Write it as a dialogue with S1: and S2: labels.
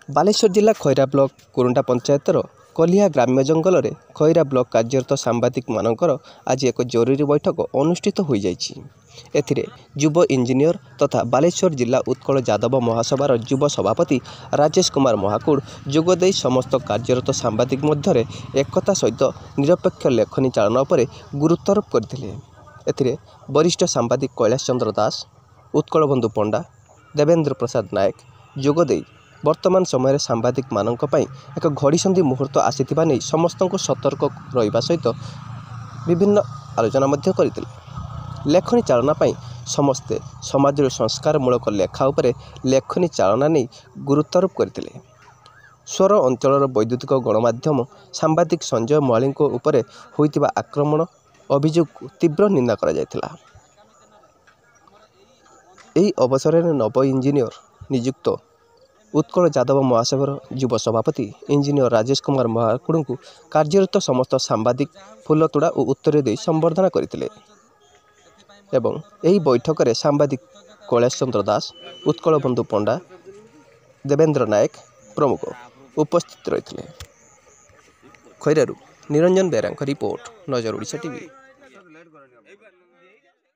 S1: ବାଲେଶ୍ୱର ଜିଲ୍ଲା ଖଇରା ବ୍ଲକ କୁରୁଣ୍ଡା ପଞ୍ଚାୟତର କଲିହା ଗ୍ରାମ୍ୟ ଜଙ୍ଗଲରେ ଖଇରା ବ୍ଲକ କାର୍ଯ୍ୟରତ ସାମ୍ବାଦିକମାନଙ୍କର ଆଜି ଏକ ଜରୁରୀ ବୈଠକ ଅନୁଷ୍ଠିତ ହୋଇଯାଇଛି। ଏଥିରେ ଯୁବ ଇଞ୍ଜିନିୟର ତଥା ବାଲେଶ୍ୱର ଜିଲ୍ଲା ଉତ୍କଳ ଯାଦବ ମହାସଭାର ଯୁବ ସଭାପତି ରାଜେଶ କୁମାର ମହାକୁଡ଼ ଯୋଗଦେଇ ସମସ୍ତ କାର୍ଯ୍ୟରତ ସାମ୍ବାଦିକ ମଧ୍ୟରେ ଏକତା ସହିତ ନିରପେକ୍ଷ ଲେଖନୀ ଚାଳନା ଉପରେ ଗୁରୁତ୍ୱାରୋପ କରିଥିଲେ। ଏଥିରେ ବରିଷ୍ଠ ସାମ୍ବାଦିକ କୈଳାସ ଚନ୍ଦ୍ର ଦାସ, ଉତ୍କଳବନ୍ଧୁ ପଣ୍ଡା, ଦେବେନ୍ଦ୍ର ପ୍ରସାଦ ନାୟକ ଯୋଗଦେଇ ବର୍ତ୍ତମାନ ସମୟରେ ସାମ୍ବାଦିକମାନଙ୍କ ପାଇଁ ଏକ ଘଡ଼ିସନ୍ଧି ମୁହୂର୍ତ୍ତ ଆସିଥିବା ନେଇ ସମସ୍ତଙ୍କୁ ସତର୍କ ରହିବା ସହିତ ବିଭିନ୍ନ ଆଲୋଚନା ମଧ୍ୟ କରିଥିଲେ। ଲେଖନୀ ଚାଳନା ପାଇଁ ସମସ୍ତେ ସମାଜର ସଂସ୍କାରମୂଳକ ଲେଖା ଉପରେ ଲେଖନୀ ଚାଳନା ନେଇ ଗୁରୁତ୍ୱାରୋପ କରିଥିଲେ। ସ୍ୱର ଅଞ୍ଚଳର ବୈଦ୍ୟୁତିକ ଗଣମାଧ୍ୟମ ସାମ୍ବାଦିକ ସଞ୍ଜୟ ମହାଳିଙ୍କ ଉପରେ ହୋଇଥିବା ଆକ୍ରମଣ ଅଭିଯୋଗକୁ ତୀବ୍ର ନିନ୍ଦା କରାଯାଇଥିଲା। ଏହି ଅବସରରେ ନବ ଇଞ୍ଜିନିୟର ନିଯୁକ୍ତ ଉତ୍କଳ ଯାଦବ ମହାସଭାର ଯୁବ ସଭାପତି ଇଞ୍ଜିନିୟର ରାଜେଶ କୁମାର ମହାକୁଡ଼ଙ୍କୁ କାର୍ଯ୍ୟରତ ସମସ୍ତ ସାମ୍ବାଦିକ ଫୁଲତୋଡ଼ା ଓ ଉତ୍ତର ଦେଇ ସମ୍ବର୍ଦ୍ଧନା କରିଥିଲେ ଏବଂ ଏହି ବୈଠକରେ ସାମ୍ବାଦିକ କୈଳାସ ଚନ୍ଦ୍ର ଦାସ, ଉତ୍କଳବନ୍ଧୁ ପଣ୍ଡା, ଦେବେନ୍ଦ୍ର ନାୟକ ପ୍ରମୁଖ ଉପସ୍ଥିତ ରହିଥିଲେ। ଖଇରାରୁ ନିରଞ୍ଜନ ବେହେରାଙ୍କ ରିପୋର୍ଟ, ନଜର ଓଡ଼ିଶା ଟିଭି।